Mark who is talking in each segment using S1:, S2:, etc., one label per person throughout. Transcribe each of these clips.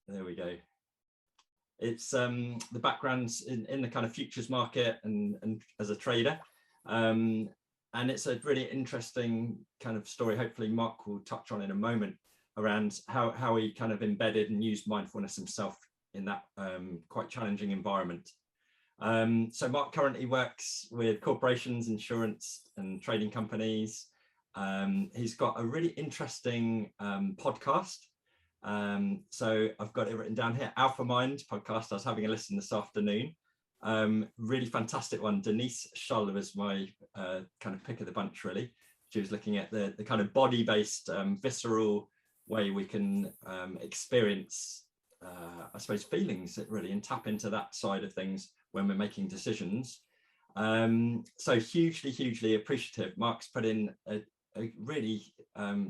S1: There we go. It's the background's in the kind of futures market and as a trader. And it's a really interesting kind of story. Hopefully Mark will touch on in a moment around how he kind of embedded and used mindfulness himself in that quite challenging environment. So Mark currently works with corporations, insurance and trading companies. He's got a really interesting podcast. So I've got it written down here, AlphaMind podcast. I was having a listen this afternoon. Really fantastic one. Denise Schull was my kind of pick of the bunch, really. She was looking at the kind of body-based, visceral way we can experience, I suppose, feelings really, and tap into that side of things when we're making decisions. So hugely appreciative. Mark's put in a really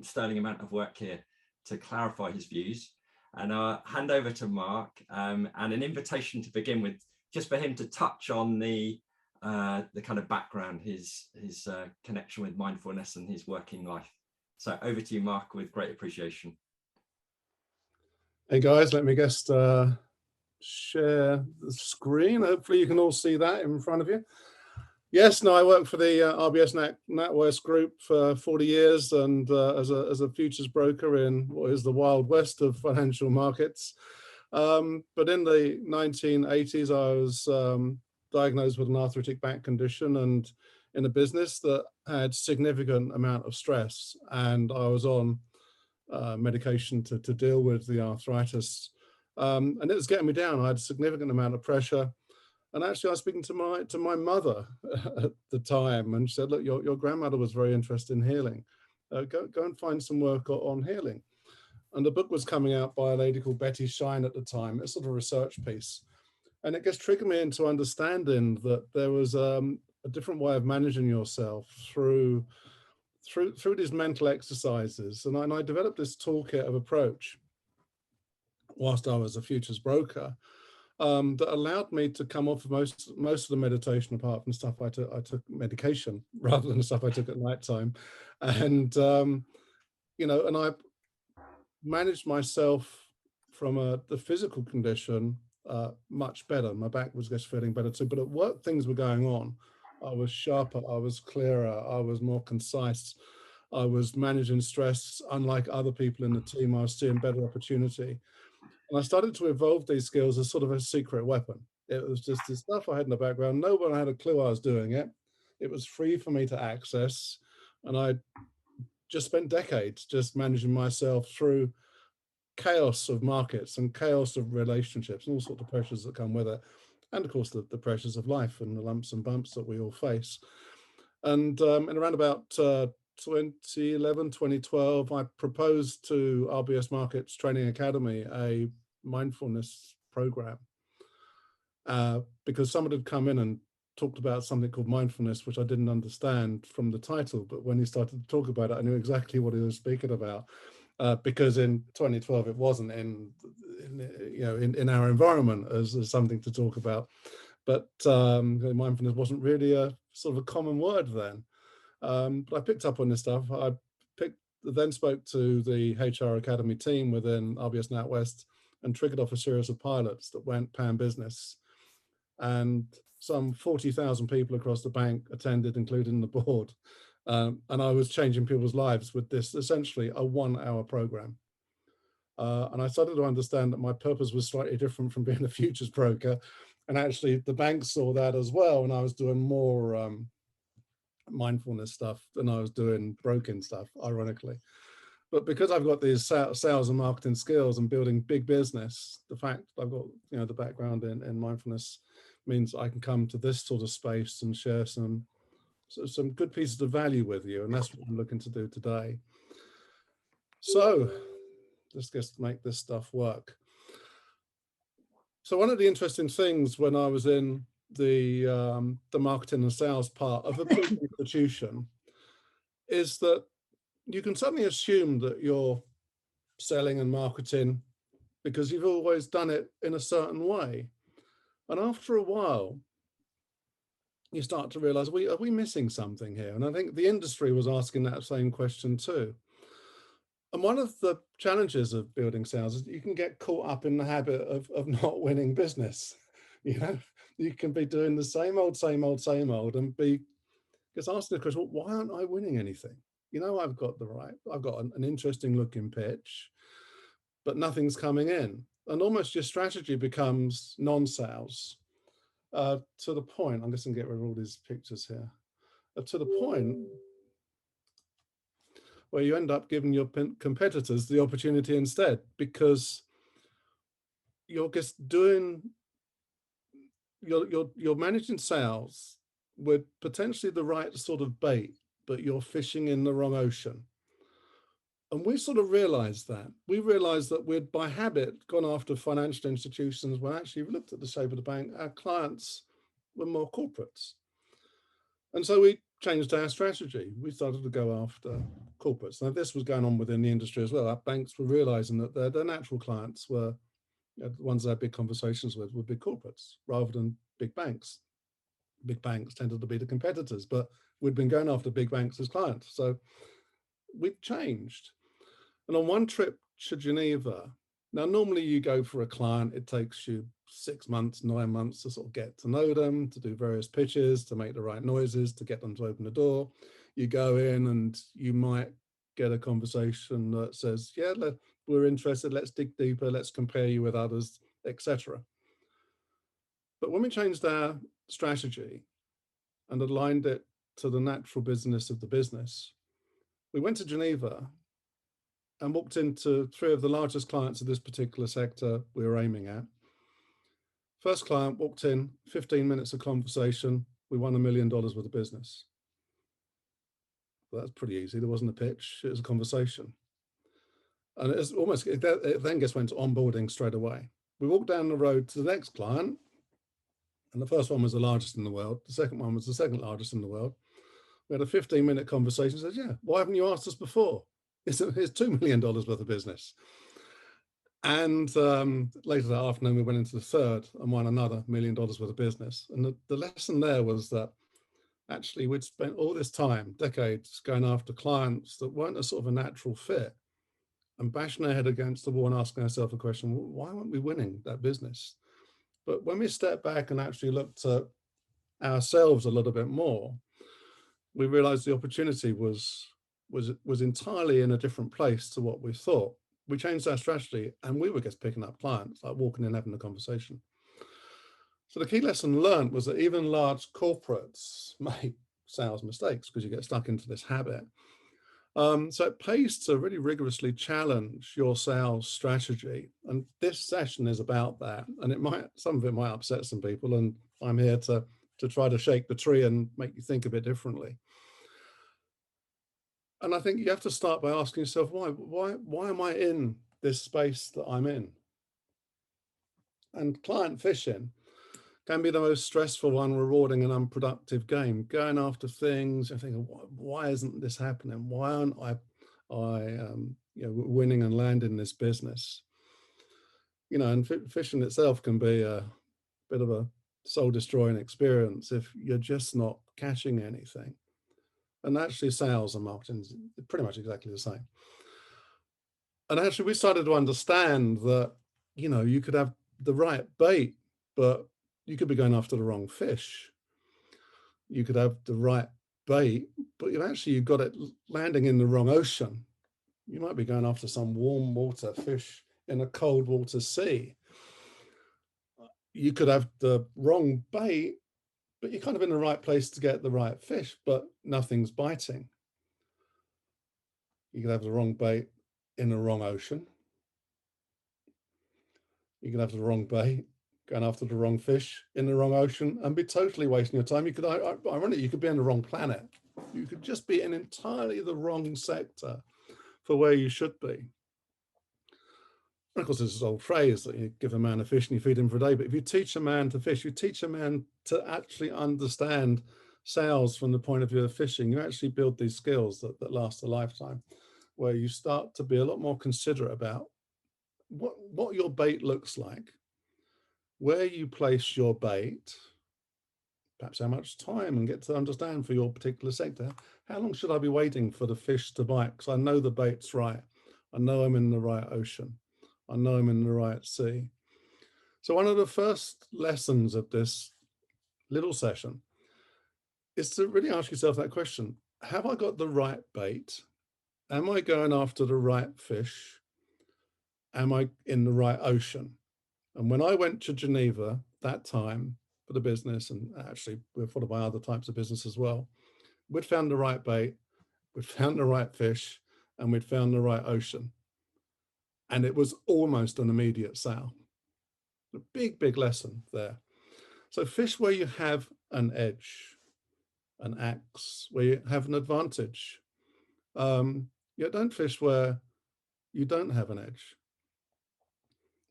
S1: sterling amount of work here to clarify his views, and I'll hand over to Mark and an invitation to begin with, just for him to touch on the kind of background, his connection with mindfulness and his working life. So over to you, Mark, with great appreciation.
S2: Hey guys, let me just share the screen. Hopefully you can all see that in front of you. Yes, no, I worked for the RBS NatWest Group for 40 years, and as a futures broker in what is the Wild West of financial markets. But in the 1980s, I was diagnosed with an arthritic back condition and in a business that had significant amount of stress, and I was on medication to deal with the arthritis, and it was getting me down. I had a significant amount of pressure. And actually, I was speaking to my mother at the time, and she said, "Look, your grandmother was very interested in healing. Go and find some work on healing." And the book was coming out by a lady called Betty Shine at the time. It's sort of a research piece, and it just triggered me into understanding that there was a different way of managing yourself through these mental exercises. And I developed this toolkit of approach whilst I was a futures broker. That allowed me to come off of most of the meditation, apart from stuff I took medication rather than the stuff I took at night time. And, you know, and I managed myself from the physical condition much better. My back was just feeling better too, but at work things were going on. I was sharper, I was clearer, I was more concise. I was managing stress, unlike other people in the team. I was seeing better opportunity. And I started to evolve these skills as sort of a secret weapon. It was just this stuff I had in the background. No one had a clue I was doing it. It was free for me to access. And I just spent decades just managing myself through chaos of markets and chaos of relationships and all sorts of pressures that come with it. And of course, the pressures of life and the lumps and bumps that we all face. And around about 2011, 2012, I proposed to RBS Markets Training Academy a mindfulness program because someone had come in and talked about something called mindfulness, which I didn't understand from the title. But when he started to talk about it, I knew exactly what he was speaking about because in 2012, it wasn't in our environment as something to talk about. But mindfulness wasn't really a sort of a common word then. But I picked up on this stuff. I then spoke to the HR Academy team within RBS NatWest and triggered off a series of pilots that went pan-business. And some 40,000 people across the bank attended, including the board. And I was changing people's lives with this, essentially a 1-hour program. And I started to understand that my purpose was slightly different from being a futures broker. And actually the bank saw that as well. And I was doing more mindfulness stuff than I was doing broking stuff, ironically. But because I've got these sales and marketing skills and building big business, the fact I've got the background in mindfulness means I can come to this sort of space and share some good pieces of value with you, and that's what I'm looking to do today. So let's just make this stuff work. So one of the interesting things when I was in the marketing and sales part of a big institution is that you can suddenly assume that you're selling and marketing because you've always done it in a certain way. And after a while, you start to realize, are we missing something here? And I think the industry was asking that same question too. And one of the challenges of building sales is you can get caught up in the habit of not winning business. You know, you can be doing the same old, and be just asking the question, well, why aren't I winning anything? You know, I've got an interesting looking pitch, but nothing's coming in. And almost your strategy becomes non-sales to the point, I'm just gonna get rid of all these pictures here, to the point where you end up giving your competitors the opportunity instead, because you're just doing, you're managing sales with potentially the right sort of bait, but you're fishing in the wrong ocean. And we sort of realized that. We realized that we'd by habit gone after financial institutions when actually we looked at the shape of the bank, our clients were more corporates. And so we changed our strategy. We started to go after corporates. Now, this was going on within the industry as well. Our banks were realizing that their natural clients were, the ones they had big conversations with were big corporates rather than big banks. Big banks tended to be the competitors, but we'd been going after big banks as clients. So we've changed. And on one trip to Geneva, now normally you go for a client, it takes you 6 months, 9 months to sort of get to know them, to do various pitches, to make the right noises, to get them to open the door. You go in and you might get a conversation that says, yeah, we're interested, let's dig deeper, let's compare you with others, etc. But when we changed our strategy and aligned it to the natural business of the business, we went to Geneva and walked into 3 of the largest clients of this particular sector we were aiming at. First client walked in, 15 minutes of conversation, we won $1 million worth of business. Well, that's pretty easy. There wasn't a pitch, it was a conversation. And it then just went to onboarding straight away. We walked down the road to the next client, and the first one was the largest in the world. The second one was the second largest in the world. We had a 15-minute conversation, said, yeah, why haven't you asked us before? Here's $2 million worth of business. And later that afternoon, we went into the third and won another $1 million worth of business. And the lesson there was that actually we'd spent all this time, decades, going after clients that weren't a sort of a natural fit and bashing our head against the wall and asking ourselves a question, well, why weren't we winning that business? But when we stepped back and actually looked at ourselves a little bit more, we realized the opportunity was entirely in a different place to what we thought. We changed our strategy and we were just picking up clients, like walking in, having a conversation. So the key lesson learned was that even large corporates make sales mistakes because you get stuck into this habit. So it pays to really rigorously challenge your sales strategy. And this session is about that. And some of it might upset some people. And I'm here to try to shake the tree and make you think a bit differently. And I think you have to start by asking yourself, why am I in this space that I'm in? And client fishing can be the most stressful, unrewarding, and unproductive game. Going after things and thinking, why isn't this happening? Why aren't I winning and landing this business? And fishing itself can be a bit of a soul-destroying experience if you're just not catching anything. And actually, sales and marketing is pretty much exactly the same. And actually, we started to understand that, you could have the right bait, but you could be going after the wrong fish. You could have the right bait, but you've got it landing in the wrong ocean. You might be going after some warm water fish in a cold water sea. You could have the wrong bait, but you're kind of in the right place to get the right fish, but nothing's biting. You could have the wrong bait in the wrong ocean. You can have the wrong bait going after the wrong fish in the wrong ocean and be totally wasting your time. You could, ironically, you could be on the wrong planet. You could just be in entirely the wrong sector for where you should be. And of course, there's this old phrase that you give a man a fish and you feed him for a day. But if you teach a man to fish, you teach a man to actually understand sales from the point of view of fishing. You actually build these skills that last a lifetime, where you start to be a lot more considerate about what your bait looks like, where you place your bait, perhaps how much time, and get to understand for your particular sector, how long should I be waiting for the fish to bite? Because I know the bait's right. I know I'm in the right ocean. I know I'm in the right sea. So one of the first lessons of this little session is to really ask yourself that question. Have I got the right bait? Am I going after the right fish? Am I in the right ocean? And when I went to Geneva that time for the business, and actually we're followed by other types of business as well, we'd found the right bait, we'd found the right fish, and we'd found the right ocean. And it was almost an immediate sale. A big, big lesson there. So fish where you have an edge, an axe, where you have an advantage. Don't fish where you don't have an edge.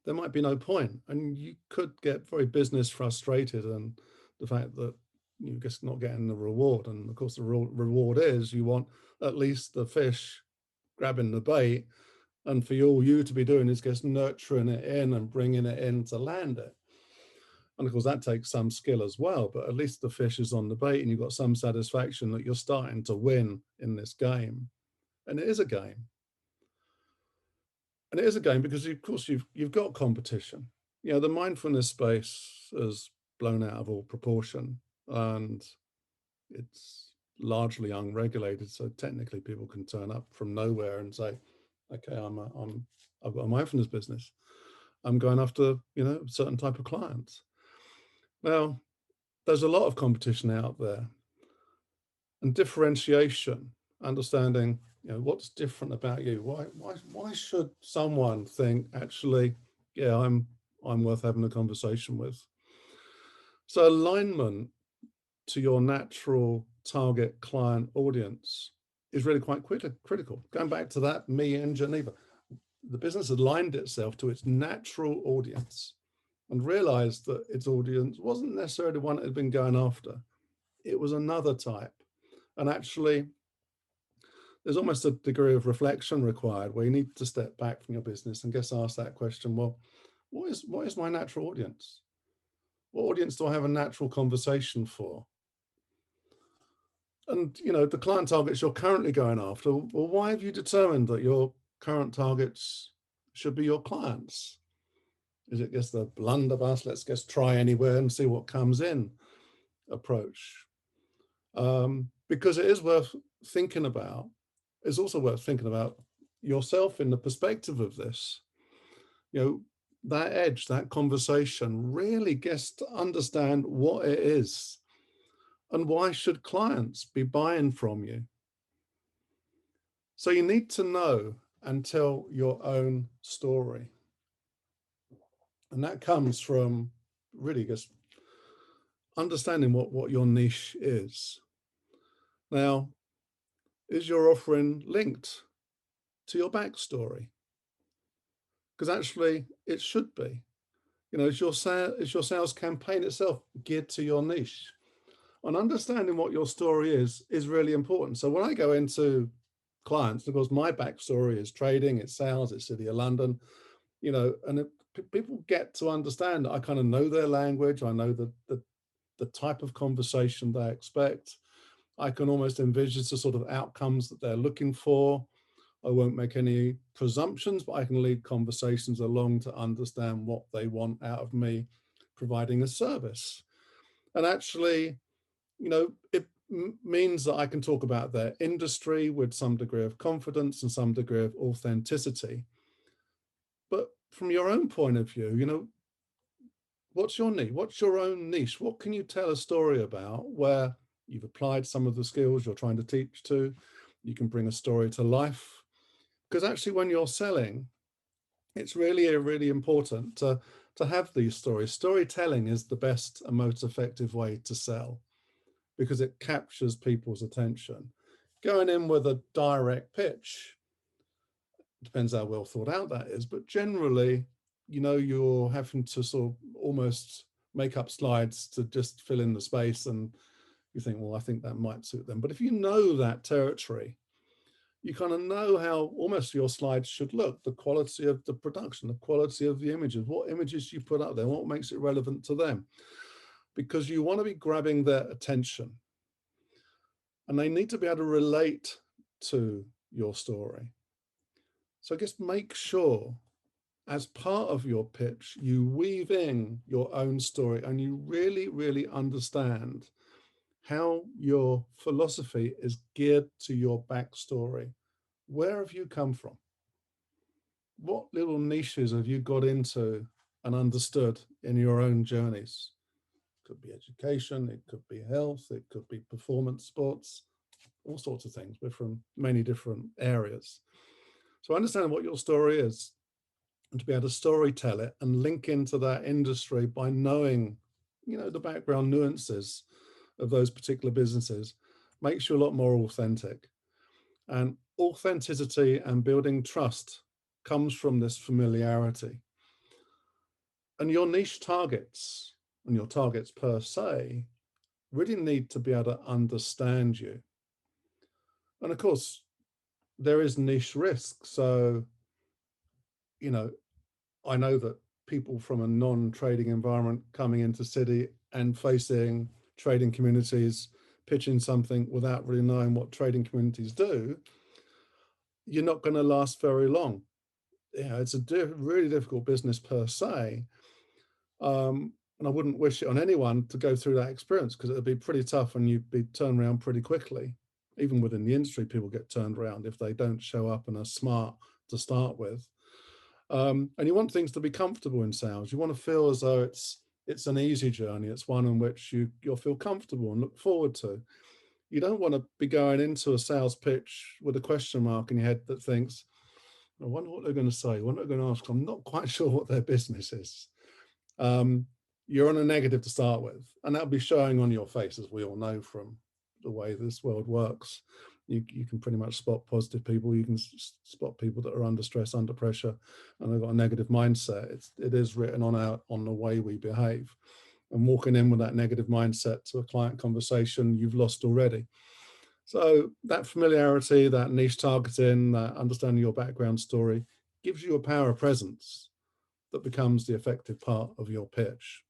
S2: There might be no point, and you could get very business frustrated, and the fact that you're just not getting the reward. And of course, the reward is you want at least the fish grabbing the bait, and for all you to be doing is just nurturing it in and bringing it in to land it. And of course, that takes some skill as well, but at least the fish is on the bait and you've got some satisfaction that you're starting to win in this game. And it is a game. And it is a game because, of course, you've got competition. The mindfulness space is blown out of all proportion, and it's largely unregulated. So technically, people can turn up from nowhere and say, "Okay, I've got a mindfulness business. I'm going after a certain type of clients." Now, there's a lot of competition out there, and differentiation, understanding what's different about you. Why should someone think, actually, yeah, I'm worth having a conversation with? So alignment to your natural target client audience is really quite critical. Going back to that, me in Geneva, the business aligned itself to its natural audience and realized that its audience wasn't necessarily one it had been going after. It was another type. And actually, there's almost a degree of reflection required where you need to step back from your business and just ask that question, well, what is my natural audience? What audience do I have a natural conversation for? And, the client targets you're currently going after, well, why have you determined that your current targets should be your clients? Is it just the blunderbuss, let's just try anywhere and see what comes in approach? Because it is worth thinking about. It's also worth thinking about yourself in the perspective of this. That edge, that conversation really gets to understand what it is and why should clients be buying from you. So you need to know and tell your own story. And that comes from really just understanding what your niche is. Now, is your offering linked to your backstory? Because actually it should be. Is your sales campaign itself geared to your niche? And understanding what your story is really important. So when I go into clients, of course, my backstory is trading, it's sales, it's City of London, and people get to understand that I kind of know their language. I know the type of conversation they expect. I can almost envisage the sort of outcomes that they're looking for. I won't make any presumptions, but I can lead conversations along to understand what they want out of me providing a service. And actually, it means that I can talk about their industry with some degree of confidence and some degree of authenticity. But from your own point of view, what's your niche? What's your own niche? What can you tell a story about where you've applied some of the skills you're trying to teach to? You can bring a story to life. Because actually, when you're selling, it's really important to have these stories. Storytelling is the best and most effective way to sell because it captures people's attention. Going in with a direct pitch, depends how well thought out that is, but generally, you're having to sort of almost make up slides to just fill in the space, and you think, well, I think that might suit them. But if you know that territory, you kind of know how almost your slides should look, the quality of the production, the quality of the images, what images you put up there, what makes it relevant to them, because you want to be grabbing their attention and they need to be able to relate to your story. So just make sure as part of your pitch, you weave in your own story and you really, really understand how your philosophy is geared to your backstory. Where have you come from? What little niches have you got into and understood in your own journeys? It could be education, it could be health, it could be performance sports, all sorts of things. We're from many different areas. So understand what your story is and to be able to story tell it and link into that industry by knowing, the background nuances of those particular businesses makes you a lot more authentic. And authenticity and building trust comes from this familiarity. And your niche targets and your targets per se really need to be able to understand you. And of course, there is niche risk. So, I know that people from a non-trading environment coming into city and facing trading communities, pitching something without really knowing what trading communities do, you're not going to last very long. It's a really difficult business per se. And I wouldn't wish it on anyone to go through that experience because it would be pretty tough and you'd be turned around pretty quickly. Even within the industry, people get turned around if they don't show up and are smart to start with. And you want things to be comfortable in sales. You want to feel as though it's an easy journey. It's one in which you'll feel comfortable and look forward to. You don't want to be going into a sales pitch with a question mark in your head that thinks, I wonder what they're going to say. What are they going to ask? I'm not quite sure what their business is. You're on a negative to start with, and that'll be showing on your face, as we all know from the way this world works. You can pretty much spot positive people. You can spot people that are under stress, under pressure, and they've got a negative mindset. It is written on the way we behave. And walking in with that negative mindset to a client conversation, you've lost already. So that familiarity, that niche targeting, that understanding your background story gives you a power of presence that becomes the effective part of your pitch.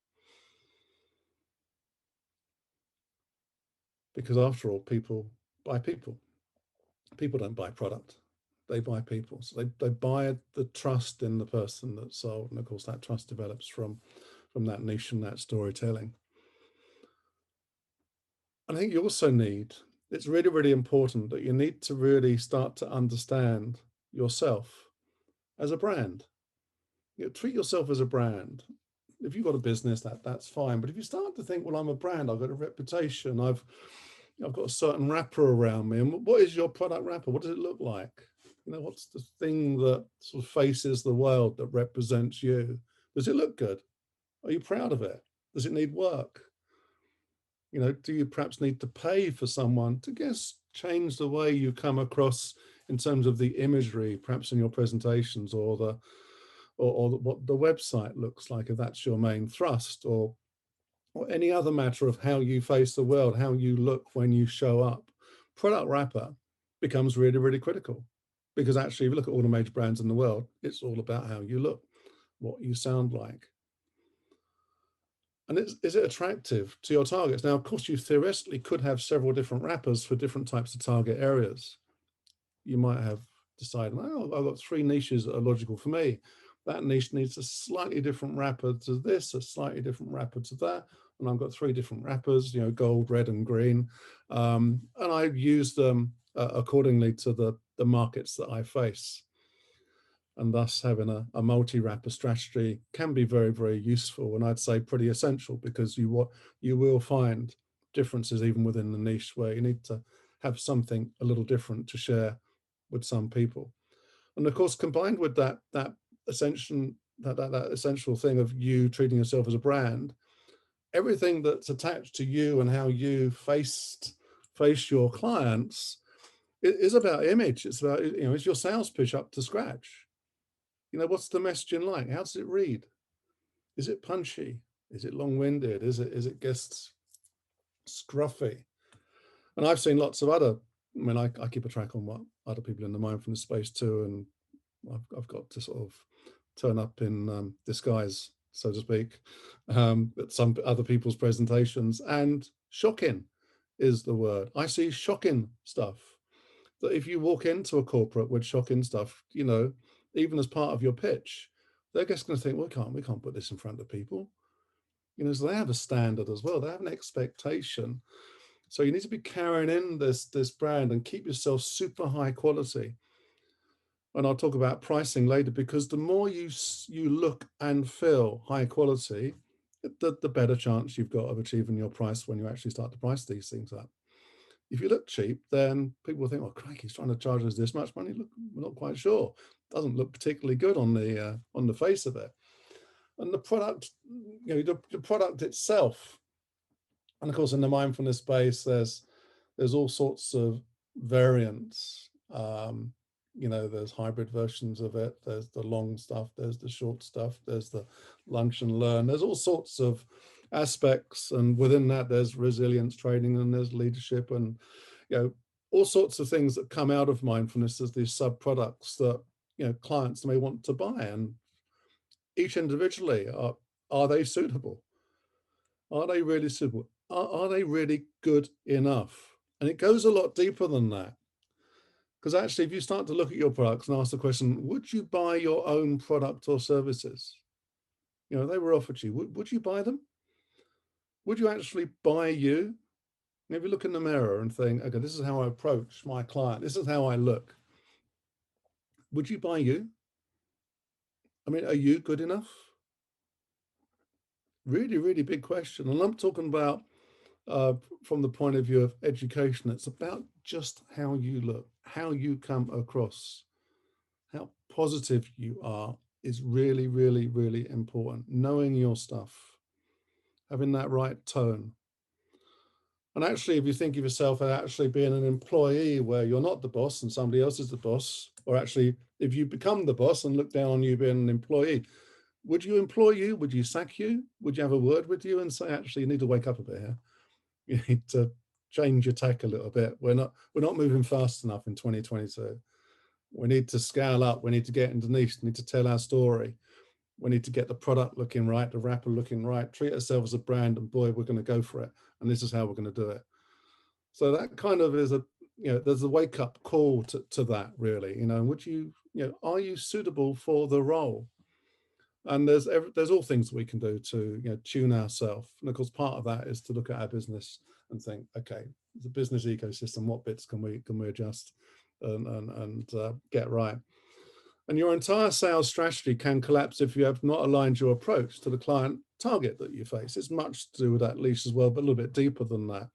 S2: Because after all, people buy people. People don't buy product, they buy people. So they buy the trust in the person that's sold. And of course, that trust develops from that niche and that storytelling. I think you also need, it's really, really important that you need to really start to understand yourself as a brand. Treat yourself as a brand. If you've got a business, that's fine. But if you start to think, well, I'm a brand, I've got a reputation, I've got a certain wrapper around me. And what is your product wrapper? What does it look like? What's the thing that sort of faces the world that represents you? Does it look good? Are you proud of it? Does it need work? Do you perhaps need to pay for someone to change the way you come across in terms of the imagery, perhaps in your presentations or what the website looks like, if that's your main thrust, or any other matter of how you face the world, how you look when you show up? Product wrapper becomes really, really critical, because actually, if you look at all the major brands in the world, it's all about how you look, what you sound like. And is it attractive to your targets? Now, of course, you theoretically could have several different wrappers for different types of target areas. You might have decided, I've got 3 niches that are logical for me. That niche needs a slightly different wrapper to this, a slightly different wrapper to that. And I've got 3 different wrappers, gold, red, and green. And I use them accordingly to the markets that I face. And thus having a multi-wrapper strategy can be very, very useful, and I'd say pretty essential, because you will find differences even within the niche where you need to have something a little different to share with some people. And of course, combined with that essential thing of you treating yourself as a brand, everything that's attached to you and how you face your clients is about image. It's about, is your sales pitch up to scratch? What's the messaging like? How does it read? Is it punchy? Is it long-winded? Is it just scruffy? And I've seen lots of other, I keep a track on what other people in the mindfulness space too, and I've got to sort of turn up in disguise, so to speak, at some other people's presentations, and shocking is the word. I see shocking stuff that if you walk into a corporate with shocking stuff, you know, even as part of your pitch, they're just going to think, well, we can't put this in front of people. You know, so they have a standard as well. They have an expectation. So you need to be carrying in this brand and keep yourself super high quality. And I'll talk about pricing later, because the more you look and feel high quality, the better chance you've got of achieving your price when you actually start to price these things up. If you look cheap, then people will think, oh, crikey, he's trying to charge us this much money. Look, we're not quite sure. Doesn't look particularly good on the face of it. And the product, you know, the product itself. And of course, in the mindfulness space, there's all sorts of variants. You know, there's hybrid versions of it. There's the long stuff. There's the short stuff. There's the lunch and learn. There's all sorts of aspects, and within that, there's resilience training, and there's leadership, and you know, all sorts of things that come out of mindfulness as these sub products that, you know, clients may want to buy, and each individually are they suitable? Are they really suitable? Are they really good enough? And it goes a lot deeper than that. Because actually, if you start to look at your products and ask the question, would you buy your own product or services? You know, they were offered to you. Would you buy them? Would you actually buy you? And if you look in the mirror and think, okay, this is how I approach my client. This is how I look. Would you buy you? I mean, are you good enough? Really, really big question. And I'm talking about from the point of view of education. It's about just how you look, how you come across, how positive you are is really, really, really important. Knowing your stuff, having that right tone. And actually, if you think of yourself as actually being an employee where you're not the boss and somebody else is the boss, or actually if you become the boss and look down on you being an employee, would you employ you? Would you sack you? Would you have a word with you and say, actually, you need to wake up a bit here. You need to change your tack a little bit. We're not moving fast enough in 2022. We need to scale up. We need to get into niche. We need to tell our story. We need to get the product looking right, the wrapper looking right, treat ourselves as a brand, and boy, we're going to go for it. And this is how we're going to do it. So that kind of is there's a wake up call to that, really. You know, would you know, are you suitable for the role? And there's all things we can do to, you know, tune ourselves. And of course, part of that is to look at our business and think, okay, the business ecosystem, what bits can we adjust and get right? And your entire sales strategy can collapse if you have not aligned your approach to the client target that you face. It's much to do with that leash as well, but a little bit deeper than that.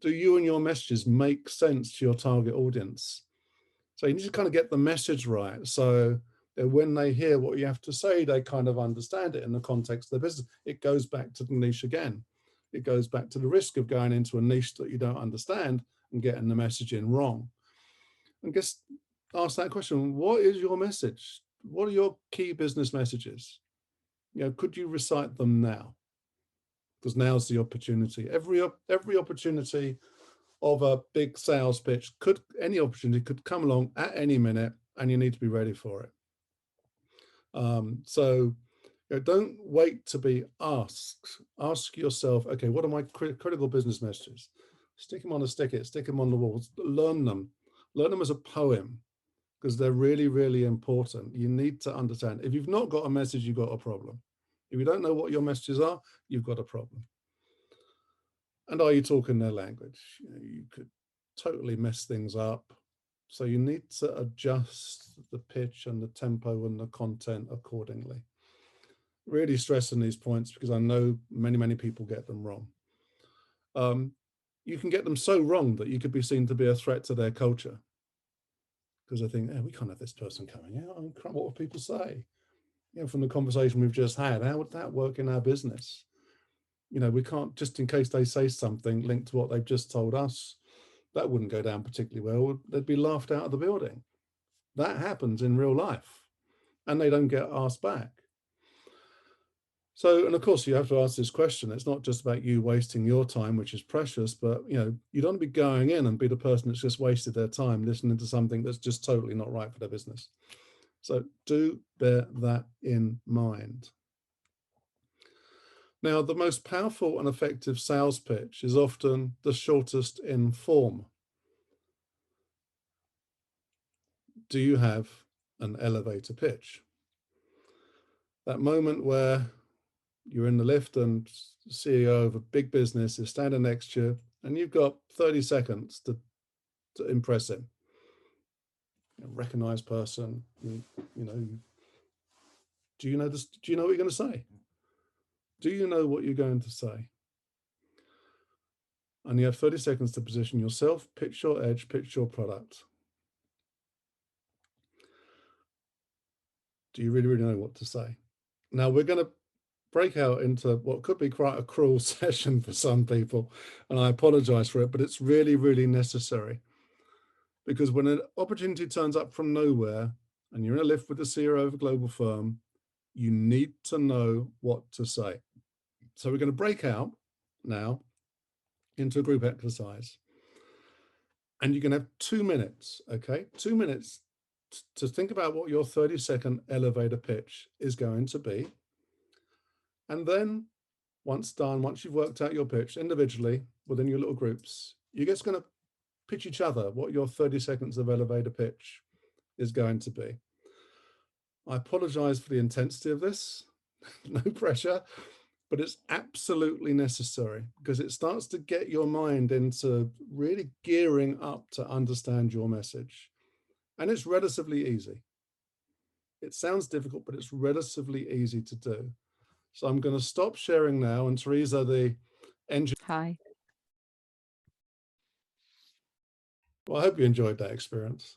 S2: Do you and your messages make sense to your target audience? So you need to kind of get the message right. So when they hear what you have to say, they kind of understand it in the context of their business. It goes back to the niche again. It goes back to the risk of going into a niche that you don't understand and getting the messaging wrong. And just ask that question, what is your message? What are your key business messages? You know, could you recite them now? Because now's the opportunity. Every opportunity of a big sales pitch any opportunity could come along at any minute, and you need to be ready for it. So you know, don't wait to be asked. Ask yourself, okay, what are my critical business messages? Stick them on a stick-it, stick them on the walls, learn them as a poem, because they're really, really important. You need to understand. If you've not got a message, you've got a problem. If you don't know what your messages are, you've got a problem. And are you talking their language? You know, you could totally mess things up. So you need to adjust the pitch and the tempo and the content accordingly. Really stressing these points because I know many, many people get them wrong. You can get them so wrong that you could be seen to be a threat to their culture. Because I think, we can't have this person coming out. I mean, what will people say? You know, from the conversation we've just had, how would that work in our business? You know, we can't, just in case they say something linked to what they've just told us, that wouldn't go down particularly well. They'd be laughed out of the building. That happens in real life, and they don't get asked back. So, and of course, you have to ask this question. It's not just about you wasting your time, which is precious, but you know, you don't want to be going in and be the person that's just wasted their time listening to something that's just totally not right for their business. So do bear that in mind. Now, the most powerful and effective sales pitch is often the shortest in form. do you have an elevator pitch? That moment where you're in the lift and the CEO of a big business is standing next to you and you've got 30 seconds to impress him. A recognized person, you know, do you know this? Do you know what you're going to say? Do you know what you're going to say? And you have 30 seconds to position yourself, pitch your edge, pitch your product. Do you really, really know what to say? Now we're going to break out into what could be quite a cruel session for some people, and I apologize for it, but it's really, really necessary. Because when an opportunity turns up from nowhere and you're in a lift with the CEO of a global firm, you need to know what to say. So we're going to break out now into a group exercise. And you're going to have 2 minutes, okay? 2 minutes to think about what your 30-second elevator pitch is going to be. And then once done, once you've worked out your pitch individually within your little groups, you're just going to pitch each other what your 30 seconds of elevator pitch is going to be. I apologize for the intensity of this, no pressure, but it's absolutely necessary because it starts to get your mind into really gearing up to understand your message. And it's relatively easy. It sounds difficult, but it's relatively easy to do. So I'm going to stop sharing now. And Teresa, the engineer.
S3: Hi.
S2: Well, I hope you enjoyed that experience.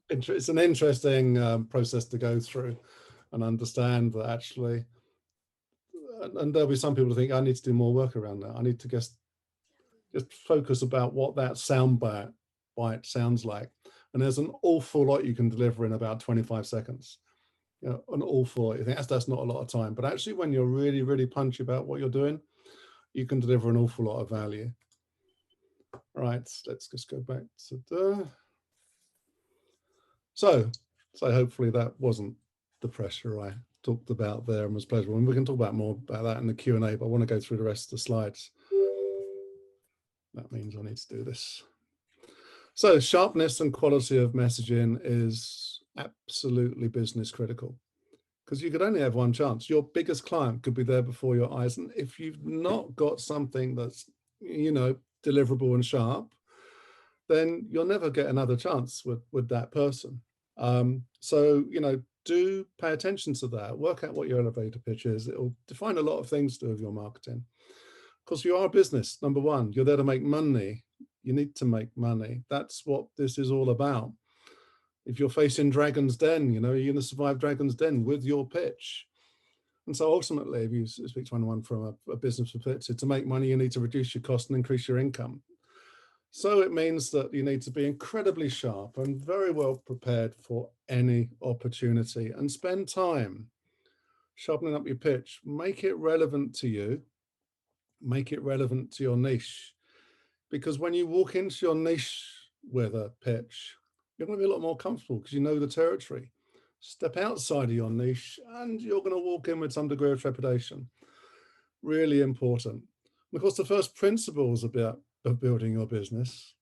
S2: It's an interesting process to go through and understand that actually, and there'll be some people who think I need to do more work around that. I need to just focus about what that sound bite sounds like. And there's an awful lot you can deliver in about 25 seconds. You know, an awful lot. You think that's not a lot of time, but actually when you're really, really punchy about what you're doing, you can deliver an awful lot of value. All right, let's just go back to the... So hopefully that wasn't the pressure I talked about there and was pleasurable. And we can talk about more about that in the Q&A, but I want to go through the rest of the slides. That means I need to do this. So sharpness and quality of messaging is absolutely business critical because you could only have one chance. Your biggest client could be there before your eyes. And if you've not got something that's, you know, deliverable and sharp, then you'll never get another chance with that person. So, you know, do pay attention to that. Work out what your elevator pitch is. It'll define a lot of things to do with your marketing. Because you are a business, number one. You're there to make money. You need to make money. That's what this is all about. If you're facing Dragon's Den, you know, you're going to survive Dragon's Den with your pitch. And so ultimately, if you speak to anyone from a business perspective, to make money, you need to reduce your cost and increase your income. So it means that you need to be incredibly sharp and very well prepared for any opportunity and spend time sharpening up your pitch. Make it relevant to you. Make it relevant to your niche. Because when you walk into your niche with a pitch, you're going to be a lot more comfortable because you know the territory. Step outside of your niche and you're going to walk in with some degree of trepidation. Really important. And of course, the first principles of building your business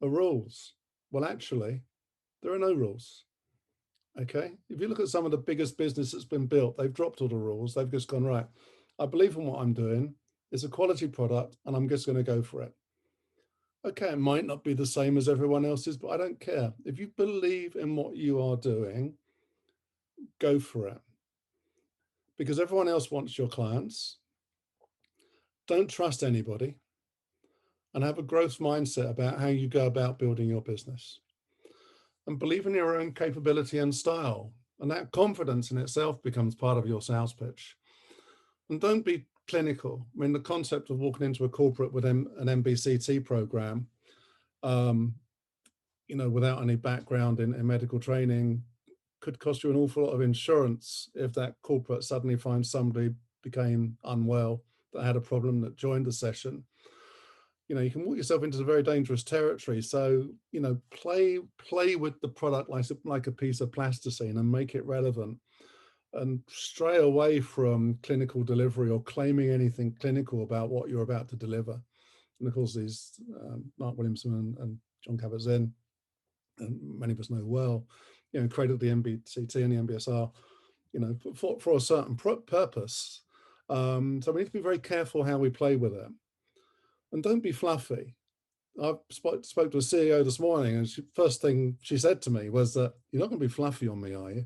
S2: are rules. Well, actually, there are no rules. Okay. If you look at some of the biggest business that's been built, they've dropped all the rules. They've just gone, right, I believe in what I'm doing. It's a quality product and I'm just going to go for it. Okay, it might not be the same as everyone else's, but I don't care. If you believe in what you are doing, go for it. Because everyone else wants your clients. Don't trust anybody. And have a growth mindset about how you go about building your business. And believe in your own capability and style. And that confidence in itself becomes part of your sales pitch. And don't be clinical. I mean, the concept of walking into a corporate with an MBCT program, you know, without any background in medical training could cost you an awful lot of insurance if that corporate suddenly finds somebody became unwell, that had a problem, that joined the session. You know, you can walk yourself into a very dangerous territory. So, you know, play with the product like a piece of plasticine and make it relevant. And stray away from clinical delivery or claiming anything clinical about what you're about to deliver. And of course, these Mark Williamson and John Kabat-Zinn and many of us know well, created the MBCT and the MBSR, for a certain purpose. So we need to be very careful how we play with it, and don't be fluffy. I spoke to a CEO this morning, and first thing she said to me was that, "You're not going to be fluffy on me, are you?"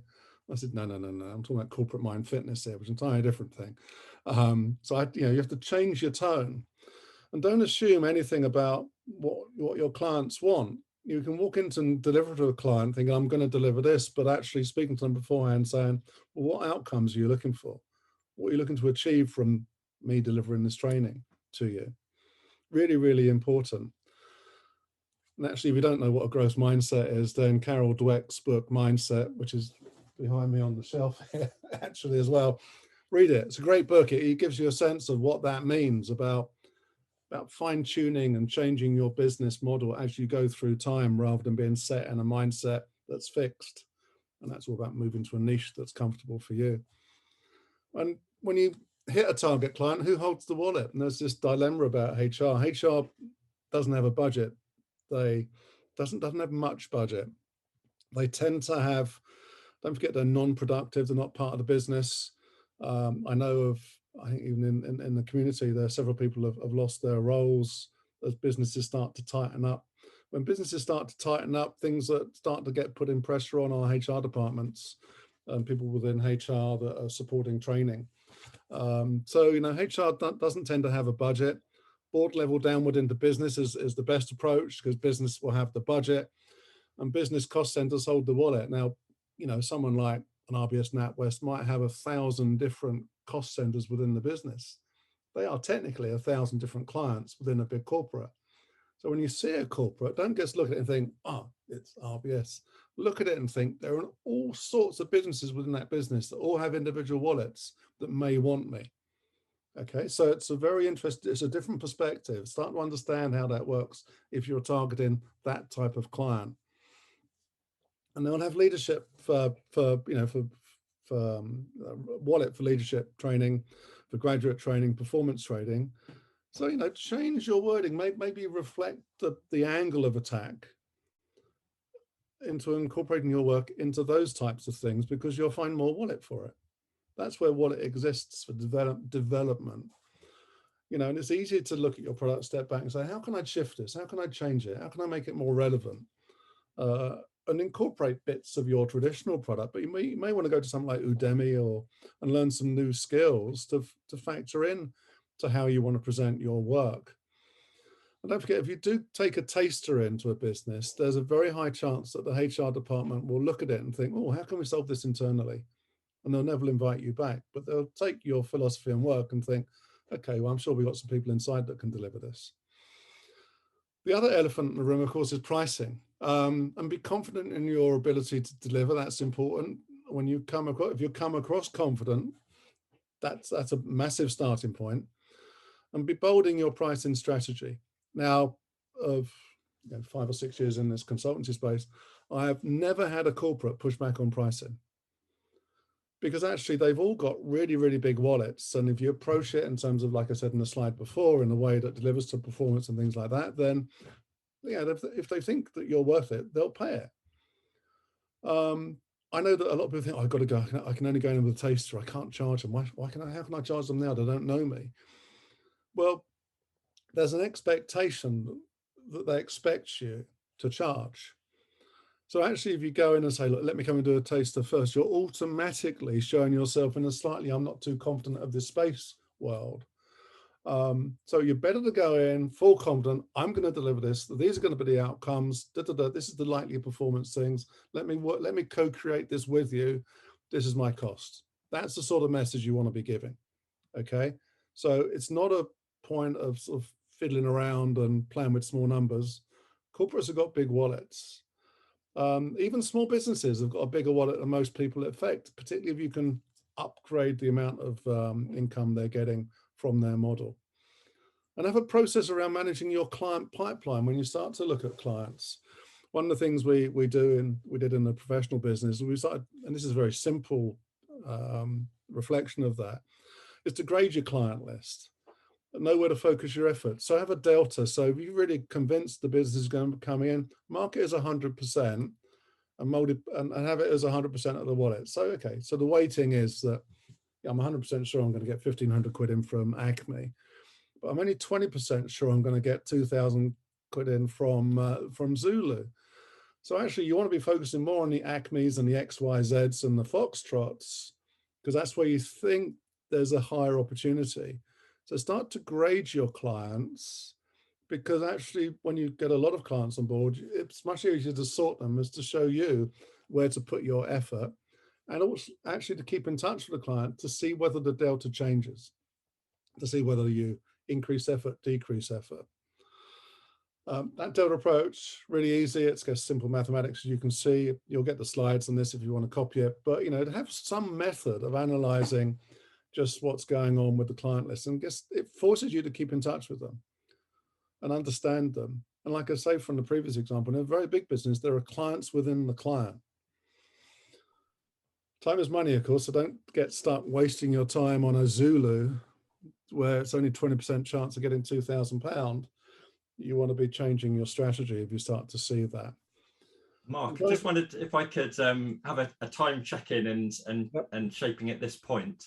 S2: I said, "No. I'm talking about corporate mind fitness here, which is an entirely different thing." So you have to change your tone, and don't assume anything about what your clients want. You can walk into and deliver to a client thinking, "I'm going to deliver this," but actually speaking to them beforehand, saying, "Well, what outcomes are you looking for? What are you looking to achieve from me delivering this training to you?" Really, really important. And actually, if you don't know what a growth mindset is, then Carol Dweck's book, Mindset, which is behind me on the shelf here, actually as well, read it. It's a great book. It gives you a sense of what that means about fine-tuning and changing your business model as you go through time, rather than being set in a mindset that's fixed. And that's all about moving to a niche that's comfortable for you. And when you hit a target client, who holds the wallet? And there's this dilemma about HR. HR doesn't have a budget. They doesn't have much budget. They tend to have, don't forget, they're non-productive. They're not part of the business. I know of, I think even in the community, there are several people have lost their roles as businesses start to tighten up. When businesses start to tighten up, things that start to get put in pressure on our HR departments and people within HR that are supporting training. So, HR doesn't tend to have a budget. Board level downward into business is the best approach, because business will have the budget and business cost centers hold the wallet. Now, someone like an RBS NatWest might have 1,000 different cost centers within the business. They are technically 1,000 different clients within a big corporate. So when you see a corporate, don't just look at it and think, "Oh, it's RBS." Look at it and think, there are all sorts of businesses within that business that all have individual wallets that may want me. Okay, so it's a very interesting, it's a different perspective. Start to understand how that works if you're targeting that type of client. And they'll have leadership for wallet for leadership training, for graduate training, performance training. So, change your wording, maybe reflect the angle of attack into incorporating your work into those types of things, because you'll find more wallet for it. That's where wallet exists, for development. And it's easy to look at your product, step back and say, how can I shift this? How can I change it? How can I make it more relevant? And incorporate bits of your traditional product, but you may want to go to something like Udemy and learn some new skills to factor in to how you want to present your work. And don't forget, if you do take a taster into a business, there's a very high chance that the HR department will look at it and think, "Oh, how can we solve this internally?" And they'll never invite you back, but they'll take your philosophy and work and think, "Okay, well, I'm sure we've got some people inside that can deliver this." The other elephant in the room, of course, is pricing. And be confident in your ability to deliver. That's important. When you if you come across confident, that's a massive starting point. And be bold in your pricing strategy. Now, of 5 or 6 years in this consultancy space, I have never had a corporate push back on pricing, because actually they've all got really, really big wallets. And if you approach it in terms of, like I said in the slide before, in a way that delivers to performance and things like that, then if they think that you're worth it, they'll pay it. I know that a lot of people think, I've got to go, I can only go in with a taster, I can't charge them. How can I charge them now? They don't know me. Well, there's an expectation that they expect you to charge. So actually, if you go in and say, "Look, let me come and do a taster first," you're automatically showing yourself in a slightly, "I'm not too confident of this space" world. So you're better to go in full confident. I'm going to deliver this. These are going to be the outcomes. This is the likely performance things. Let me co-create this with you. This is my cost. That's the sort of message you want to be giving. Okay, so it's not a point of sort of fiddling around and playing with small numbers. Corporates have got big wallets. Even small businesses have got a bigger wallet than most people affect, particularly if you can upgrade the amount of income they're getting from their model. And have a process around managing your client pipeline when you start to look at clients. One of the things we did in the professional business, we started, and this is a very simple reflection of that, is to grade your client list. know where to focus your effort. So have a delta. So if you really convinced the business is going to come in, mark it as 100% and have it as 100% of the wallet. So, okay, so the weighting is that I'm 100% sure I'm going to get 1,500 quid in from Acme, but I'm only 20% sure I'm going to get 2,000 quid in from Zulu. So actually you want to be focusing more on the Acmes and the XYZs and the Foxtrots, because that's where you think there's a higher opportunity. So start to grade your clients, because actually when you get a lot of clients on board, it's much easier to sort them as to show you where to put your effort, and also actually to keep in touch with the client to see whether the delta changes, to see whether you increase effort, decrease effort. That delta approach, really easy. It's just simple mathematics, as you can see. You'll get the slides on this if you want to copy it, but to have some method of analyzing just what's going on with the client list, and just it forces you to keep in touch with them and understand them. And like I say from the previous example, in a very big business, there are clients within the client. Time is money, of course, so don't get stuck wasting your time on a Zulu where it's only 20% chance of getting £2,000. You want to be changing your strategy if you start to see that.
S1: Mark, I just wondered if I could have a time check-in and shaping at this point.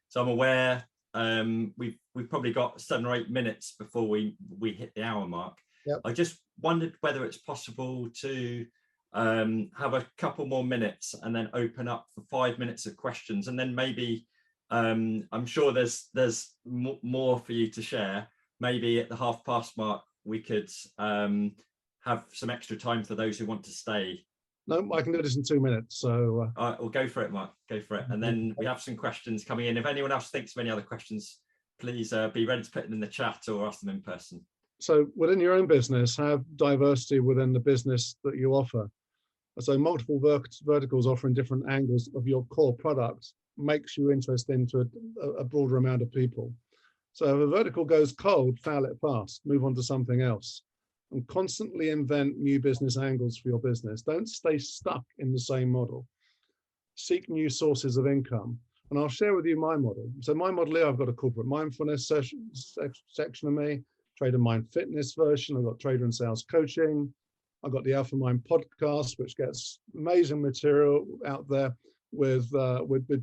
S1: So I'm aware we've probably got 7 or 8 minutes before we hit the hour mark.
S2: Yep.
S1: I just wondered whether it's possible to have a couple more minutes and then open up for 5 minutes of questions, and then maybe I'm sure there's more for you to share. Maybe at the 1/2 mark we could have some extra time for those who want to stay.
S2: No, I can do this in 2 minutes. So
S1: all right, well, go for it, Mark. Go for it. And then we have some questions coming in. If anyone else thinks of any other questions, please be ready to put them in the chat or ask them in person.
S2: So within your own business, have diversity within the business that you offer. So multiple verticals offering different angles of your core product makes you interesting to a broader amount of people. So if a vertical goes cold, foul it fast, move on to something else, and constantly invent new business angles for your business. Don't stay stuck in the same model. Seek new sources of income. And I'll share with you my model. So my model here, I've got a corporate mindfulness section of me, Trader Mind Fitness version. I've got trader and sales coaching. I've got the AlphaMind podcast, which gets amazing material out there with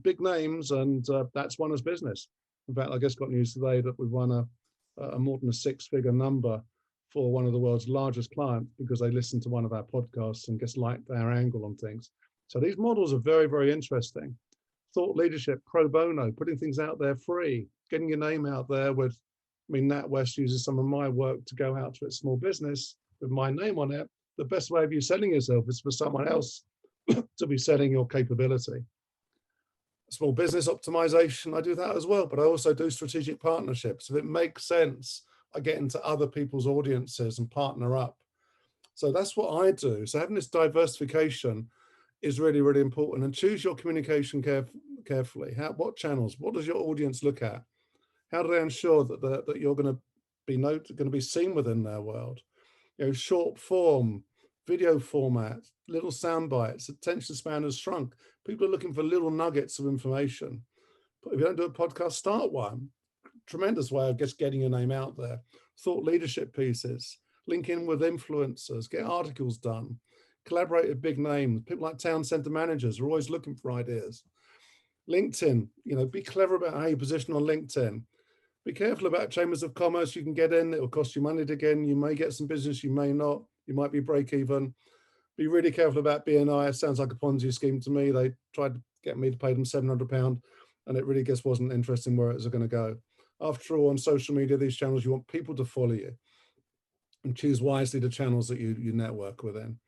S2: big names, and that's won us business. In fact, I just got news today that we've won a more than a 6-figure number for one of the world's largest clients because they listened to one of our podcasts and just liked our angle on things. So these models are very, very interesting. Thought leadership, pro bono, putting things out there free, getting your name out there with, NatWest uses some of my work to go out to its small business with my name on it. The best way of you selling yourself is for someone else to be selling your capability. Small business optimization, I do that as well, but I also do strategic partnerships. If it makes sense, I get into other people's audiences and partner up. So that's what I do. So having this diversification is really, really important, and choose your communication carefully. What channels? What does your audience look at? How do they ensure that you're going to be seen within their world? Short form, video format, little sound bites. Attention span has shrunk. People are looking for little nuggets of information. But if you don't do a podcast, start one. Tremendous way of just getting your name out there. Thought leadership pieces, link in with influencers, get articles done, collaborate with big names. People like town center managers are always looking for ideas. LinkedIn, be clever about how you position on LinkedIn. Be careful about chambers of commerce you can get in. It will cost you money to get in. You may get some business, you may not. You might be break even. Be really careful about BNI. It sounds like a Ponzi scheme to me. They tried to get me to pay them £700, and it really just wasn't interesting where it was going to go. After all, on social media, these channels, you want people to follow you, and choose wisely the channels that you network within.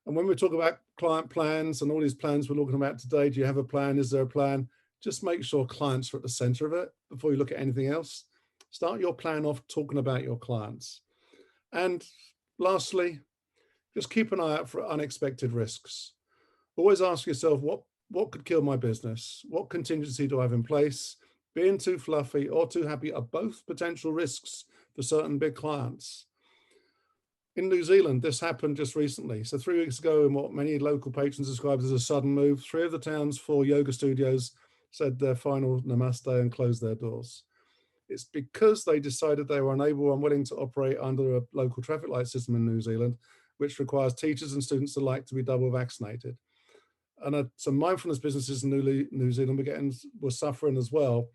S2: And when we talk about client plans and all these plans we're looking about today, do you have a plan? Is there a plan? Just make sure clients are at the center of it before you look at anything else. Start your plan off talking about your clients. And lastly, just keep an eye out for unexpected risks. Always ask yourself, what could kill my business? What contingency do I have in place? Being too fluffy or too happy are both potential risks for certain big clients. In New Zealand, this happened just recently. So 3 weeks ago, in what many local patrons described as a sudden move, 3 of the town's 4 yoga studios said their final namaste and closed their doors. It's because they decided they were unable or unwilling to operate under a local traffic light system in New Zealand, which requires teachers and students alike to be double vaccinated. And some mindfulness businesses in New Zealand were suffering as well,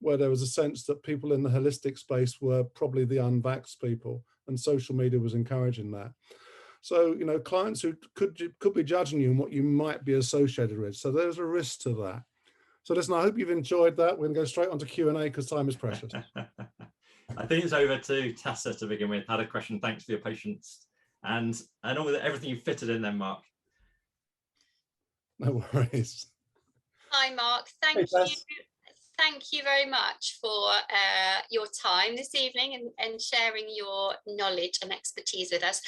S2: where there was a sense that people in the holistic space were probably the unvaxxed people, and social media was encouraging that. So, you know, clients who could be judging you and what you might be associated with. So there's a risk to that. So listen, I hope you've enjoyed that. We're going to go straight on to Q&A because time is precious.
S1: I think it's over to Tessa to begin with. Had a question. Thanks for your patience and everything you fitted in there, Mark.
S2: No worries.
S3: Hi, Mark. Thank you very much for your time this evening and sharing your knowledge and expertise with us.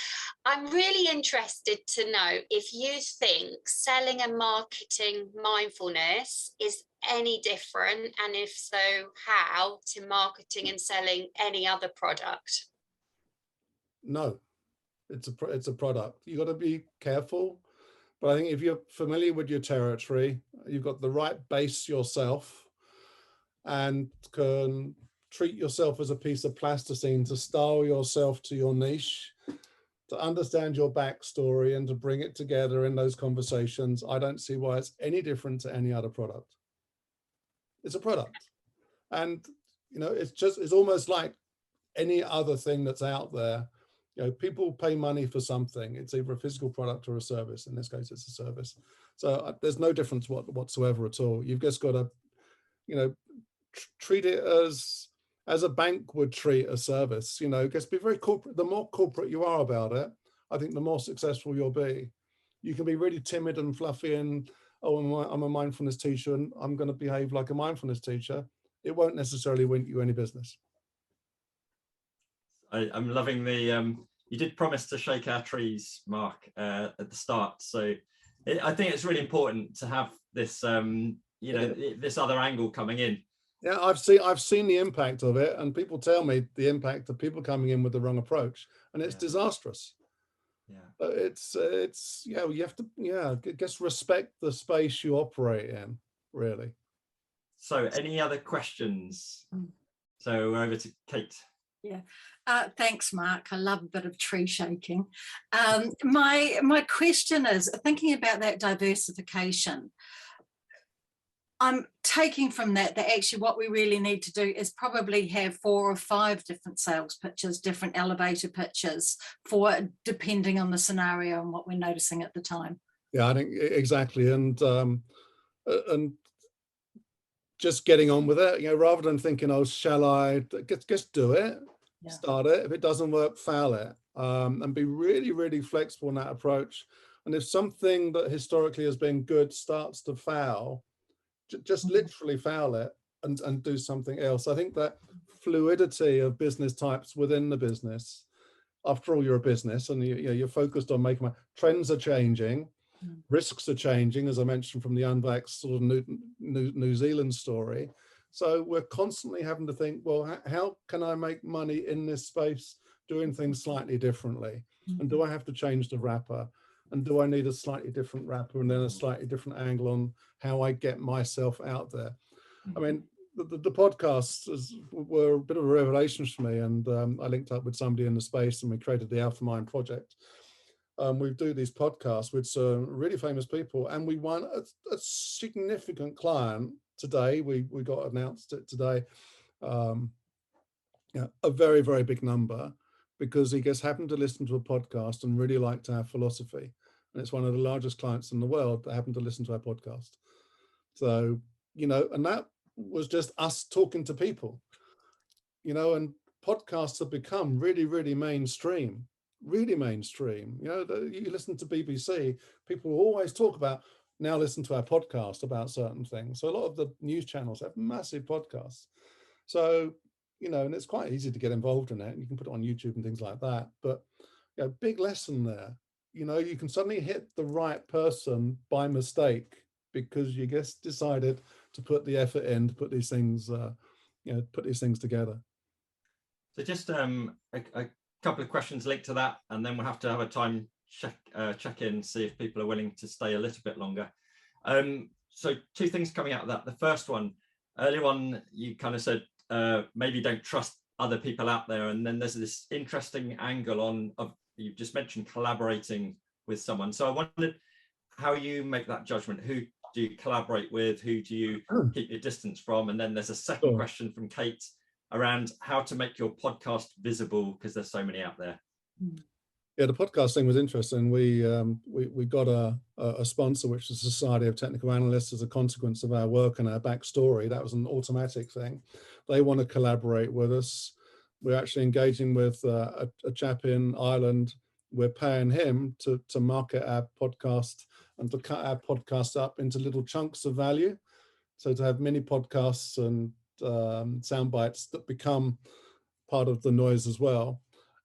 S3: I'm really interested to know if you think selling and marketing mindfulness is any different, and if so, how, to marketing and selling any other product?
S2: No, it's a product. You got to be careful. But I think if you're familiar with your territory, you've got the right base yourself, and can treat yourself as a piece of plasticine to style yourself to your niche, to understand your backstory and to bring it together in those conversations, I don't see why it's any different to any other product. It's a product. And, you know, it's almost like any other thing that's out there. You know, people pay money for something. It's either a physical product or a service. In this case, it's a service. So there's no difference whatsoever at all. You've just got to, you know, treat it as a bank would treat a service. You know, just be very corporate. The more corporate you are about it, I think the more successful you'll be. You can be really timid and fluffy and, oh, I'm a mindfulness teacher and I'm going to behave like a mindfulness teacher. It won't necessarily win you any business.
S1: I'm loving the, you did promise to shake our trees, Mark, at the start. So I think it's really important to have this, you know, this other angle coming in.
S2: Yeah, I've seen the impact of it, and people tell me the impact of people coming in with the wrong approach, and it's disastrous. Yeah, it's yeah, you have to, yeah, I guess respect the space you operate in, really.
S1: So any other questions? So over to Kate.
S4: Yeah, thanks, Mark. I love a bit of tree shaking. My question is, thinking about that diversification, I'm taking from that actually what we really need to do is probably have 4 or 5 different sales pitches, different elevator pitches, for depending on the scenario and what we're noticing at the time. Yeah,
S2: I think exactly, and just getting on with it, you know, rather than thinking, oh, shall I? Just do it, start it. If it doesn't work, foul it, and be really, really flexible in that approach. And if something that historically has been good starts to foul, just literally foul it and do something else. I think that fluidity of business types within the business, after all, you're a business and you're focused on making trends are changing, risks are changing, as I mentioned from the unvaxxed sort of New Zealand story. So we're constantly having to think, well, how can I make money in this space doing things slightly differently? And do I have to change the wrapper? And do I need a slightly different wrapper and then a slightly different angle on how I get myself out there? I mean, the podcasts were a bit of a revelation for me, and I linked up with somebody in the space and we created the AlphaMind project. We do these podcasts with some really famous people, and we won a significant client today. We got announced it today, a very, very big number, because he just happened to listen to a podcast and really liked our philosophy. And it's one of the largest clients in the world that happened to listen to our podcast. So, you know, and that was just us talking to people, you know, and podcasts have become really, really mainstream, really mainstream. You know, you listen to BBC, people always talk about, now listen to our podcast about certain things. So a lot of the news channels have massive podcasts. So, you know, and it's quite easy to get involved in it. You can put it on YouTube and things like that. But, you know, big lesson there. You know, you can suddenly hit the right person by mistake because you just decided to put the effort in to put these things, you know, put these things together. So
S1: just a couple of questions linked to that, and then we'll have to have a time check in, see if people are willing to stay a little bit longer. So 2 things coming out of that. The first one, earlier on, you kind of said maybe don't trust other people out there. And then there's this interesting angle on, you've just mentioned collaborating with someone. So I wondered how you make that judgment. Who do you collaborate with? Who do you keep your distance from? And then there's a second question from Kate around how to make your podcast visible, because there's so many out there.
S2: Yeah, the podcast thing was interesting. We got a sponsor, which is the Society of Technical Analysts, as a consequence of our work and our backstory. That was an automatic thing. They want to collaborate with us. We're actually engaging with a chap in Ireland. We're paying him to market our podcast and to cut our podcast up into little chunks of value. So to have mini podcasts and sound bites that become part of the noise as well.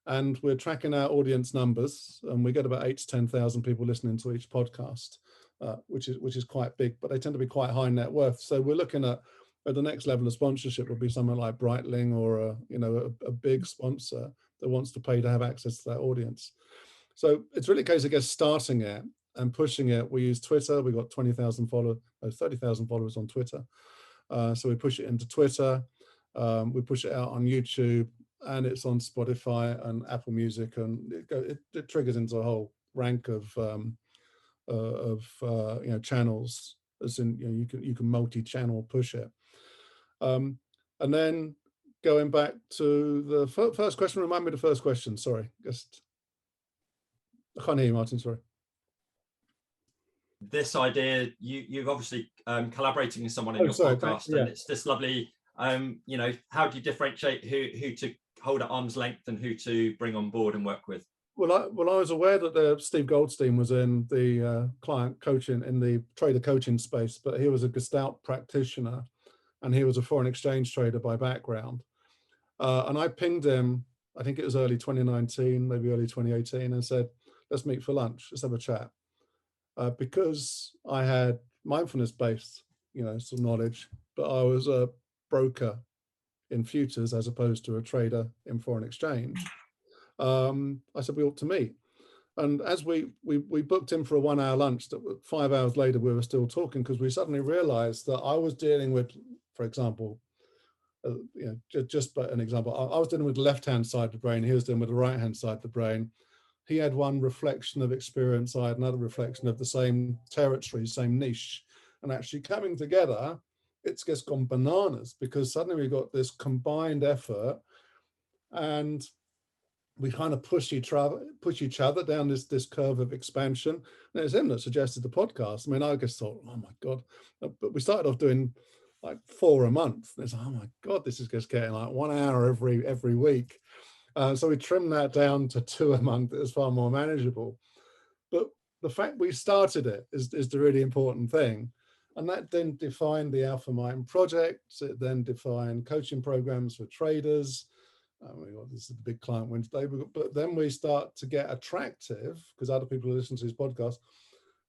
S2: And we're tracking our audience numbers, and we get about 8,000 to 10,000 people listening to each podcast, which is quite big, but they tend to be quite high net worth. So we're looking at the next level of sponsorship would be someone like Breitling or a big sponsor that wants to pay to have access to that audience. So it's really a case of, I guess, starting it and pushing it. We use Twitter. We got 20,000 followers, 30,000 followers on Twitter. So we push it into Twitter. We push it out on YouTube, and it's on Spotify and Apple Music, and it triggers into a whole rank of channels. As in, you can multi-channel push it. And then going back to the first question, remind me the first question. Sorry, I can't hear you, Martin. Sorry.
S1: This idea, you're obviously collaborating with someone in your podcast, and it's this lovely. How do you differentiate who to hold at arm's length and who to bring on board and work with? Well,
S2: I was aware that Steve Goldstein was in the client coaching, in the trader coaching space, but he was a Gestalt practitioner, and he was a foreign exchange trader by background. And I pinged him, I think it was early 2019, maybe early 2018, and said, let's meet for lunch, let's have a chat. Because I had mindfulness-based, some knowledge, but I was a broker in futures as opposed to a trader in foreign exchange. I said we ought to meet, and as we booked in for a 1 hour lunch, that 5 hours later we were still talking, because we suddenly realized that I was dealing with, for example, just by an example, I was dealing with the left hand side of the brain, he was dealing with the right hand side of the brain. He had one reflection of experience, I had another reflection of the same territory, same niche, and actually coming together, it's just gone bananas, because suddenly we got this combined effort, and we kind of push each other down this curve of expansion. And it's him that suggested the podcast. I mean, I just thought, oh my God, but we started off doing like 4 a month. And it's like, oh my God, this is just getting like 1 hour every week. So we trimmed that down to 2 a month. It was far more manageable. But the fact we started it is the really important thing. And that then defined the AlphaMind project. It then defined coaching programs for traders. This is a big client Wednesday, but then we start to get attractive, because other people who listen to this podcast,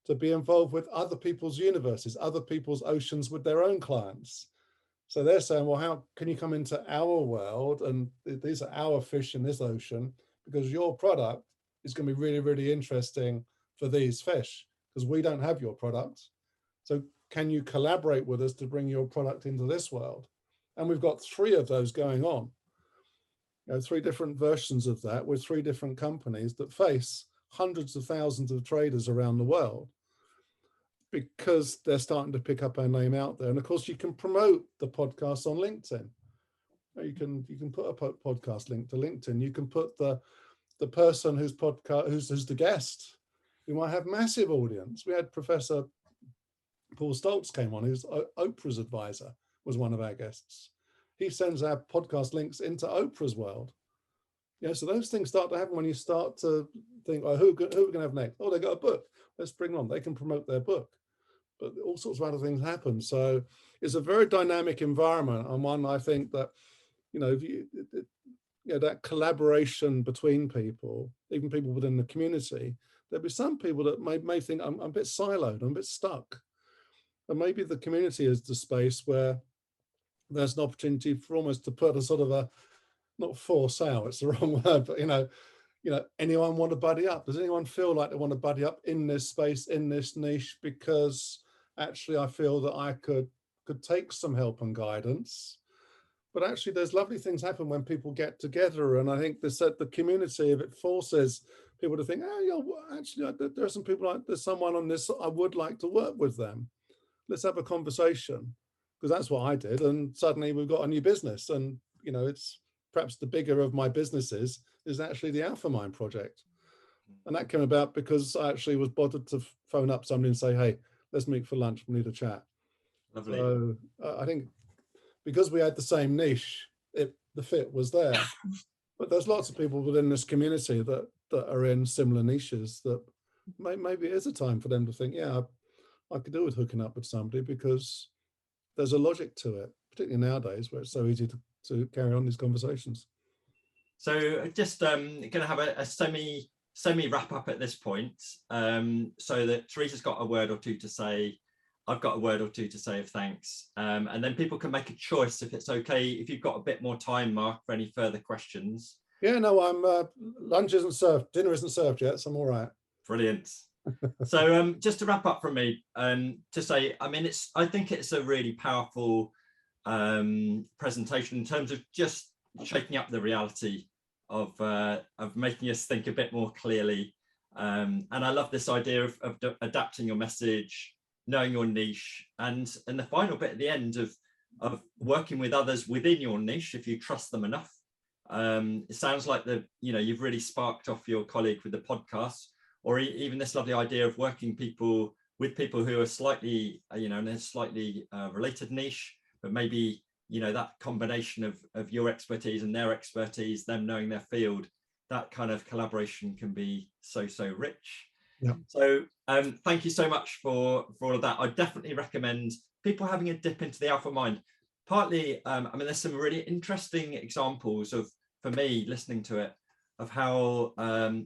S2: to be involved with other people's universes, other people's oceans with their own clients. So they're saying, well, how can you come into our world? And these are our fish in this ocean, because your product is going to be really, really interesting for these fish, because we don't have your product. So can you collaborate with us to bring your product into this world? And we've got 3 of those going on. 3 different versions of that with 3 different companies that face hundreds of thousands of traders around the world, because they're starting to pick up our name out there. And of course, you can promote the podcast on LinkedIn. You can put a podcast link to LinkedIn. You can put the person who's the guest, who might have massive audience. We had Professor Paul Stoltz came on, who's Oprah's advisor, was one of our guests. He sends our podcast links into Oprah's world. So those things start to happen when you start to think, oh, who are we going to have next? Oh, they got a book. Let's bring them on. They can promote their book. But all sorts of other things happen. So it's a very dynamic environment, and one I think that, that collaboration between people, even people within the community, there'll be some people that may think I'm a bit siloed, I'm a bit stuck. And maybe the community is the space where there's an opportunity for almost to put a sort of a, not for sale, it's the wrong word, but anyone want to buddy up? Does anyone feel like they want to buddy up in this space, in this niche? Because actually I feel that I could take some help and guidance, but actually there's lovely things happen when people get together. And I think the community, if it forces people to think, oh, yeah, well, actually there are some people, there's someone on this, I would like to work with them. Let's have a conversation, because that's what I did. And suddenly we've got a new business. And, you know, it's perhaps the bigger of my businesses is actually the AlphaMind project. And that came about because I actually was bothered to phone up somebody and say, hey, let's meet for lunch, we need a chat.
S1: Lovely.
S2: So I think because we had the same niche, the fit was there. But there's lots of people within this community that are in similar niches that maybe it is a time for them to think, yeah, I could do with hooking up with somebody, because there's a logic to it, particularly nowadays where it's so easy to carry on these conversations.
S1: So just going to have a semi wrap up at this point, so that Teresa's got a word or two to say, I've got a word or two to say of thanks, and then people can make a choice if it's okay, if you've got a bit more time, Mark, for any further questions.
S2: Yeah, no, I'm lunch isn't served, dinner isn't served yet, so I'm all right.
S1: Brilliant. So just to wrap up from me, to say, I mean, I think it's a really powerful presentation in terms of just shaking up the reality of making us think a bit more clearly. And I love this idea of adapting your message, knowing your niche, and the final bit at the end of working with others within your niche if you trust them enough. It sounds like you've really sparked off your colleague with the podcast, or even this lovely idea of working with people who are slightly, in a slightly related niche, but maybe, that combination of your expertise and their expertise, them knowing their field, that kind of collaboration can be so rich.
S2: Yeah.
S1: So thank you so much for all of that. I definitely recommend people having a dip into the AlphaMind. Partly, I mean, there's some really interesting examples for me, listening to it, of how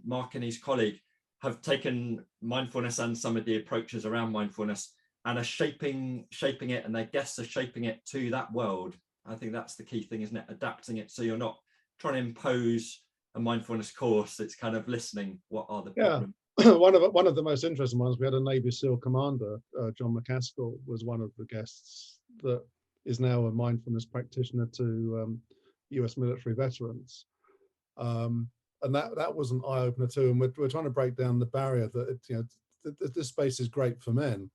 S1: Mark and his colleague have taken mindfulness and some of the approaches around mindfulness and are shaping it, and their guests are shaping it to that world. I think that's the key thing, isn't it? Adapting it so you're not trying to impose a mindfulness course. It's kind of listening. What are the problems?
S2: One of the most interesting ones, we had a Navy SEAL commander, John McCaskill, was one of the guests that is now a mindfulness practitioner to US military veterans. And that was an eye-opener too. And we're trying to break down the barrier that this space is great for men.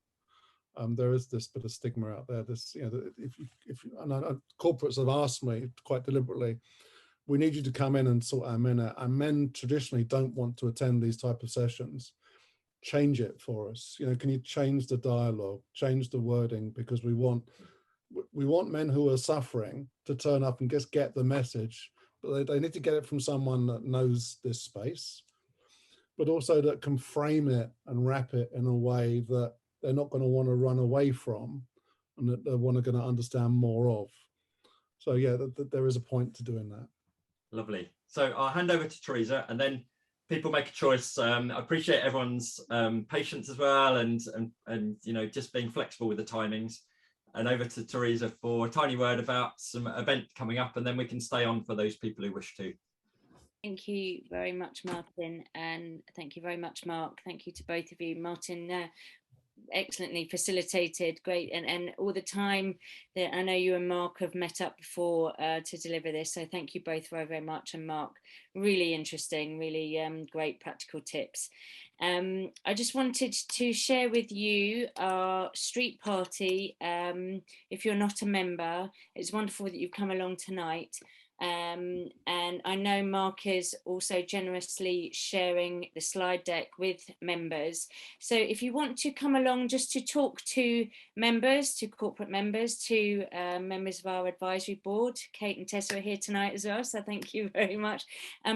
S2: There is this bit of stigma out there. This, corporates have asked me quite deliberately, we need you to come in and sort our men out. And men traditionally don't want to attend these type of sessions. Change it for us. Can you change the dialogue, change the wording, because we want men who are suffering to turn up and just get the message, but they need to get it from someone that knows this space, but also that can frame it and wrap it in a way that they're not going to want to run away from, and that they're going to understand more of. So yeah, there is a point to doing that.
S1: Lovely. So I'll hand over to Teresa, and then people make a choice. I appreciate everyone's patience as well, and just being flexible with the timings. And over to Teresa for a tiny word about some event coming up, and then we can stay on for those people who wish to.
S5: Thank you very much, Martin, and thank you very much, Mark. Thank you to both of you. Martin, excellently facilitated, great, and all the time that I know you and Mark have met up before to deliver this, so thank you both very, very much. And Mark, really interesting, really great practical tips. I just wanted to share with you our street party. If you're not a member, it's wonderful that you've come along tonight. And I know Mark is also generously sharing the slide deck with members. So if you want to come along just to talk to members, to corporate members, to members of our advisory board, Kate and Tessa are here tonight as well, so thank you very much.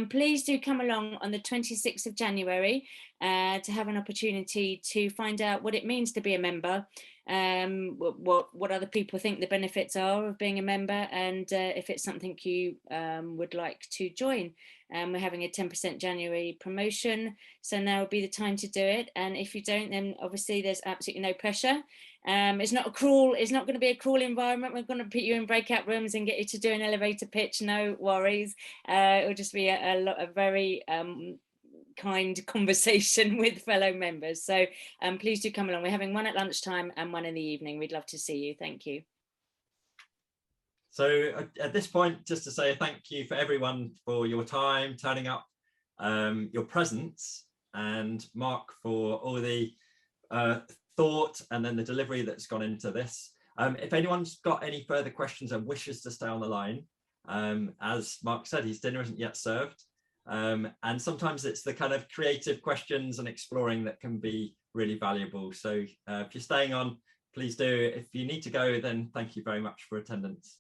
S5: Please do come along on the 26th of January to have an opportunity to find out what it means to be a member, what other people think the benefits are of being a member, and if it's something you would like to join. We're having a 10% January promotion, so now would be the time to do it. And if you don't, then obviously there's absolutely no pressure. It's not going to be a cruel environment. We're going to put you in breakout rooms and get you to do an elevator pitch, no worries. It'll just be a very kind conversation with fellow members. So please do come along. We're having one at lunchtime and one in the evening. We'd love to see you. Thank you.
S1: So at this point, just to say thank you for everyone for your time, turning up, your presence, and Mark for all the thought and then the delivery that's gone into this. If anyone's got any further questions and wishes to stay on the line, as Mark said, his dinner isn't yet served. And sometimes it's the kind of creative questions and exploring that can be really valuable. So if you're staying on, please do. If you need to go, then thank you very much for attendance.